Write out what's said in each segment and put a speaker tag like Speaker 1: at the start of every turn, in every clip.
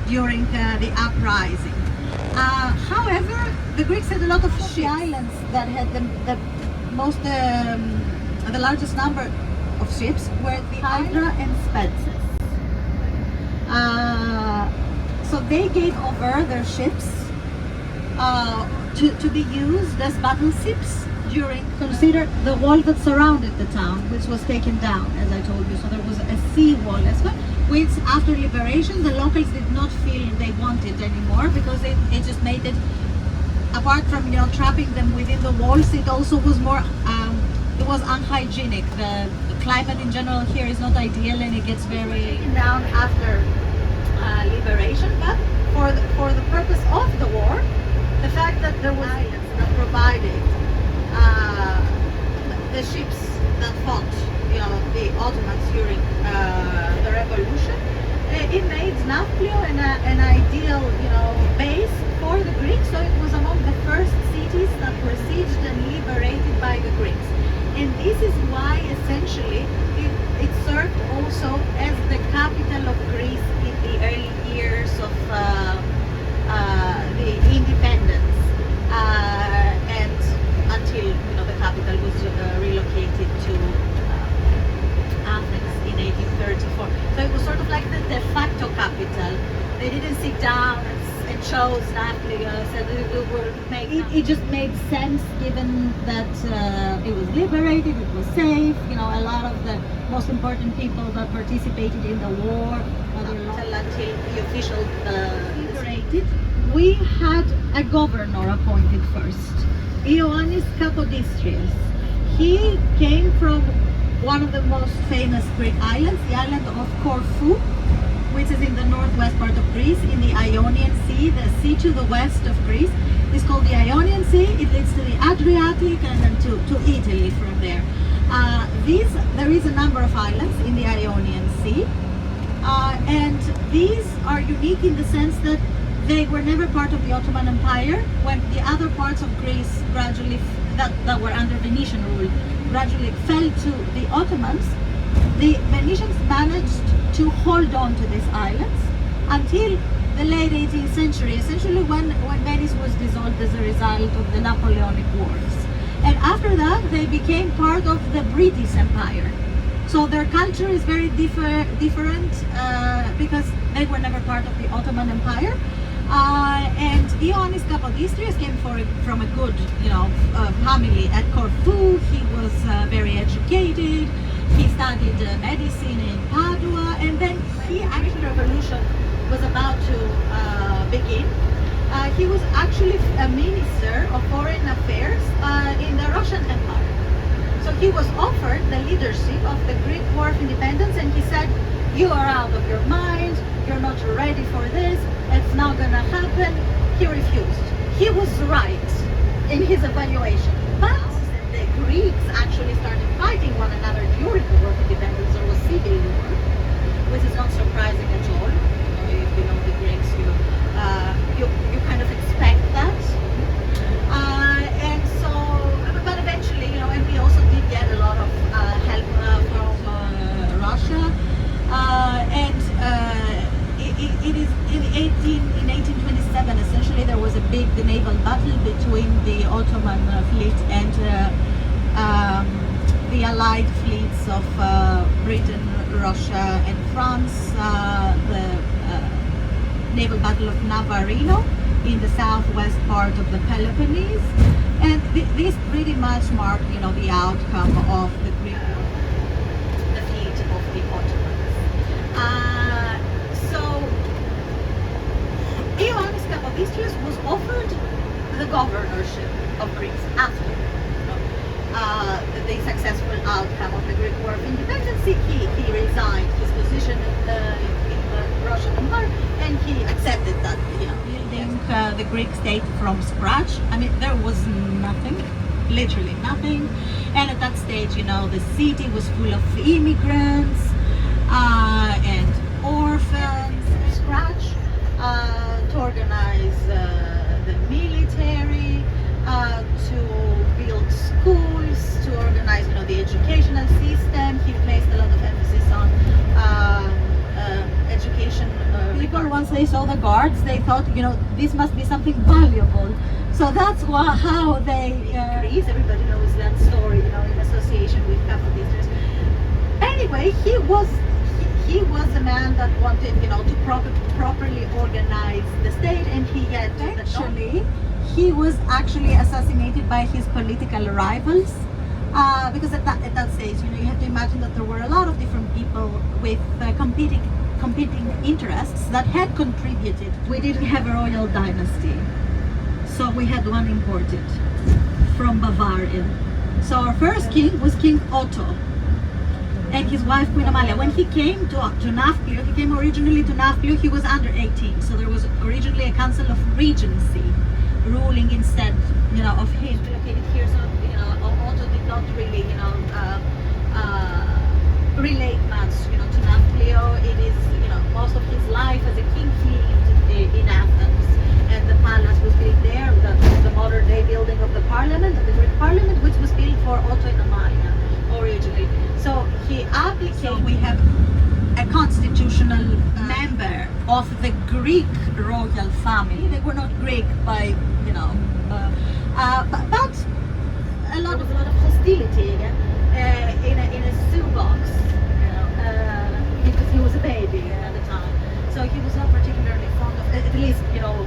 Speaker 1: during the uprising. However, the Greeks had a lot of ships. Islands that had the most, the largest number of ships were the Hydra and Spetses. So they gave over their ships to be used as battle ships during, consider the wall that surrounded the town, which was taken down, as I told you. So there was a sea wall as well, which after liberation the locals did not feel they wanted anymore, because it just made it, apart from, you know, trapping them within the walls, it also was more, it was unhygienic. The climate in general here is not ideal, and it gets very down after liberation. But for the purpose of the war, the fact that there was islands that provided the ships that fought, you know, the Ottomans during the revolution, it made Nafplio an ideal, you know, base for the Greeks. So it was among the first cities that were sieged and liberated by the Greeks. And this is why essentially it served also as the capital of Greece in the early years of the independence, and until, you know, the capital was relocated to Athens in 1834. So it was sort of like the de facto capital. They didn't sit down and chose Nafplio, said we will make it just made sense, given that it was liberated, it was safe. You know, a lot of the most important people that participated in the war, until the official liberated, we had a governor appointed first, Ioannis Kapodistrias. He came from one of the most famous Greek islands, the island of Corfu, which is in the northwest part of Greece, in the Ionian Sea. The sea to the west of Greece is called the Ionian Sea. It leads to the Adriatic and then to Italy from there. There is a number of islands in the Ionian Sea, and these are unique in the sense that they were never part of the Ottoman Empire. When the other parts of Greece gradually, that were under Venetian rule, gradually fell to the Ottomans, the Venetians managed to hold on to these islands until the late 18th century, essentially when Venice was dissolved as a result of the Napoleonic Wars. And after that, they became part of the British Empire. So their culture is very different because they were never part of the Ottoman Empire. And Ioannis Kapodistrias came from a good, you know, family at Corfu. He was very educated. He studied medicine in Padua, and then after the revolution was about to begin, he was actually a minister of foreign affairs in the Russian Empire. So he was offered the leadership of the Greek War of Independence, and he said, "You are out of your mind. You're not ready for this. It's not gonna happen." He refused. He was right in his evaluation, but the Greeks actually started fighting one another during the War of Independence. There was civil war, which is not surprising at all. If you know the Greeks, you kind of expect that. And so, but eventually, you know, and we also did get a lot of help from Russia. It is in 1827, essentially, there was a big naval battle between the Ottoman fleet and the allied fleets of Britain, Russia, and France. The naval battle of Navarino in the southwest part of the Peloponnese, and this pretty much marked, you know, the outcome of the Greek, the fleet of the Ottomans. So Ioannis Kapodistrias was offered the governorship of Greece after the successful outcome of the Greek War of Independence. He resigned his position in the Russian Empire, and he accepted that, you know, building the Greek state from scratch. I mean, there was nothing, literally nothing. And at that stage, you know, the city was full of immigrants and orphans, scratch, to organize the military, to build schools, to organize, you know, the educational system. He placed a lot of emphasis on education. People, once they saw the guards, they thought, this must be something valuable. So that's how they increase. Everybody knows that story, in association with Capodisters. Anyway, he was a man that wanted, to properly organize the state, and he had eventually. He was actually assassinated by his political rivals, because at that stage, you have to imagine that there were a lot of different people with competing interests that had contributed. We didn't have a royal dynasty, so we had one imported from Bavaria. So our first king was King Otto, and his wife Queen Amalia. When he came to Nafplio, he came originally to Nafplio, he was under 18, so there was originally a council of regency ruling instead, of him. Located here, so Otto did not really, relate much, to Nafplio. It is, most of his life as a king he lived in Athens, and the palace was built there. The modern day building of the parliament, of the Greek parliament, which was built for Otto and Amalia originally. So he abdicated. So we have a constitutional member of the Greek royal family. They were not Greek by, but a lot of hostility again in a shoebox, because he was a baby at the time. So he was not particularly fond of, at least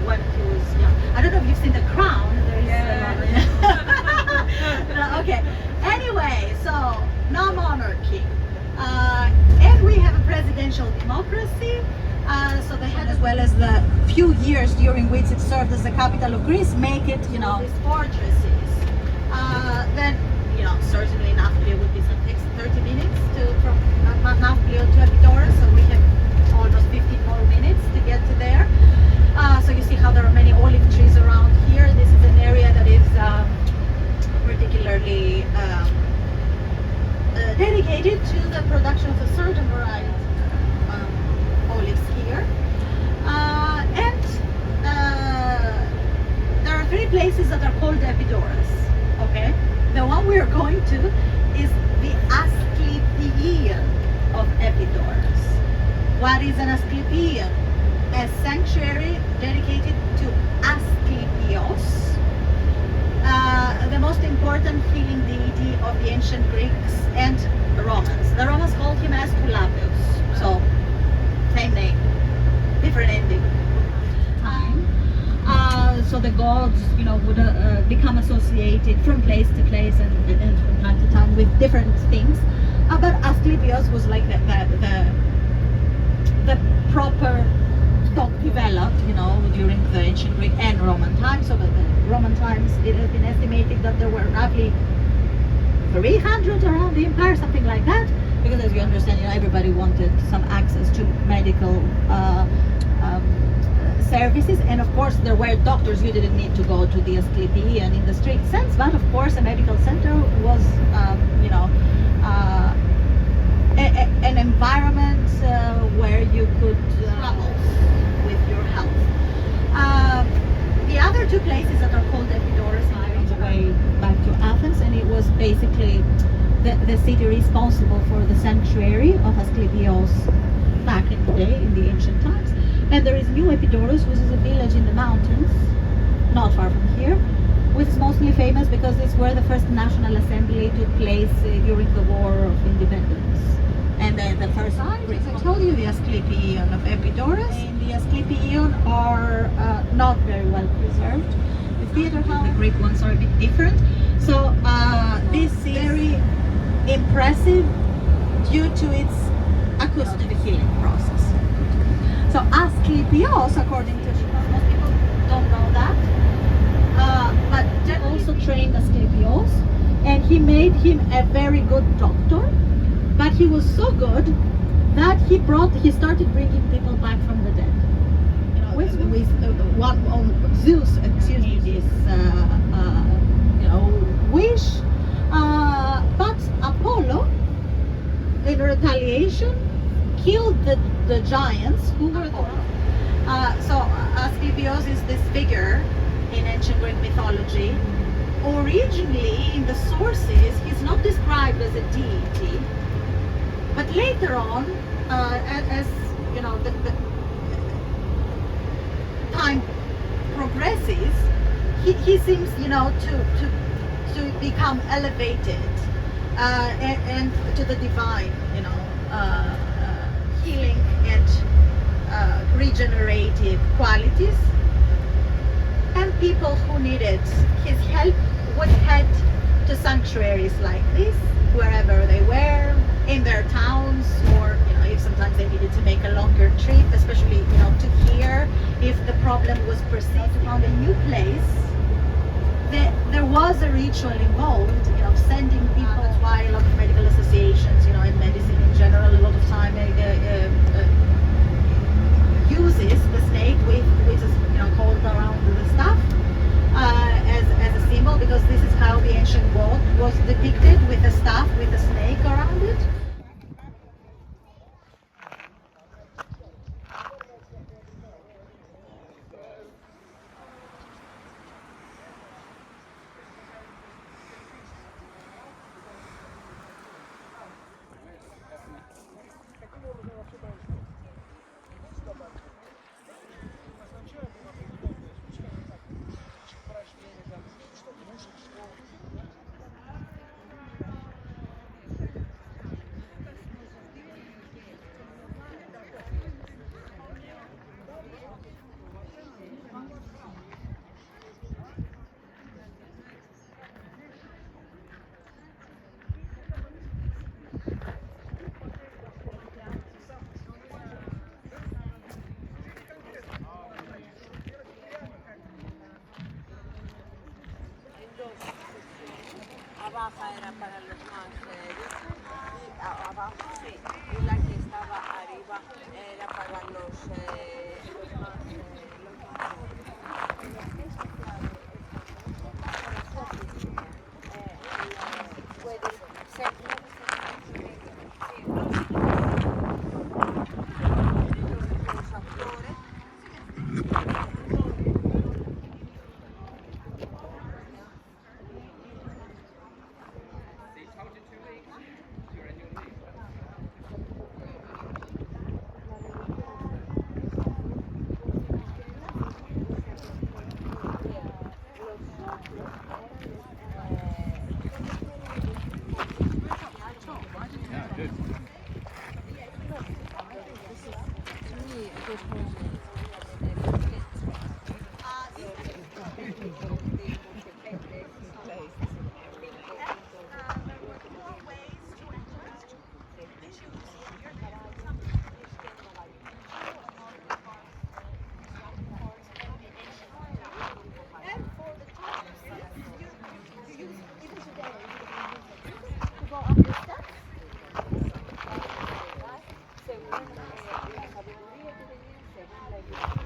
Speaker 1: when he was young. I don't know if you've seen The Crown. Okay. Anyway, so no monarchy. And we have a presidential democracy, so they had, as well as the few years during which it served as the capital of Greece, make it, these fortresses. Then, certainly Nafplio would be some 30 minutes from Nafplio to Epidaurus, so we have almost 15 more minutes to get to there. So you see how there are many olive trees around here. This is an area that is particularly dedicated to the production of a certain variety of olives here. And there are 3 places that are called Epidaurus. Okay? The one we are going to is the Asclepion of Epidaurus. What is an Asclepion? A sanctuary dedicated to Asclepios, the most important healing deity of the ancient Greeks and Romans. The Romans called him Aesculapius, so same name, different ending. So the gods, would become associated from place to place and from time to time with different things. But Asclepios was like the proper thought developed, during the ancient Greek and Roman times. So the Roman times, it has been estimated that there were roughly 300 around the empire, something like that. Because as you understand, everybody wanted some access to medical services, and of course there were doctors. You didn't need to go to the Asclepion in the strict sense, but of course a medical center was, an environment where you could travel with your health. The other 2 places that are called Epidaurus are on the way back to Athens, and it was basically the city responsible for the sanctuary of Asclepios back in the day, in the ancient times. And there is New Epidaurus, which is a village in the mountains, not far from here, which is mostly famous because it's where the first National Assembly took place during the War of Independence. And the first time, as I told you, the Asclepion of Epidaurus and the Asclepion are not very well preserved. The theater hall, the Greek ones are a bit different. So this is very impressive due to its acoustic healing process. So Asclepios, according to most people don't know that, but they also trained Asclepios, and he made him a very good doctor. But he was so good that he started bringing people back from the dead. With Zeus, this wish, but Apollo, in retaliation, killed the giants who were so Asclepios is this figure in ancient Greek mythology. Originally, in the sources, he's not described as a deity, but later on, as the time progresses, he seems, to become elevated and to the divine, healing and regenerative qualities. And people who needed his help would head to sanctuaries like this, wherever they were, in their towns, or if sometimes they needed to make a longer trip, especially to hear if the problem was perceived. Found a new place. There was a ritual involved, sending people. That's why a lot of medical associations, and medicine in general, a lot of time uses the snake which is called around the staff as a symbol, because this is how the ancient world was depicted, with a staff with a snake around it.
Speaker 2: Abajo era para los más y abajo sí, y la que estaba arriba era para los más puede ser según la sabiduría que tenían, según la iglesia.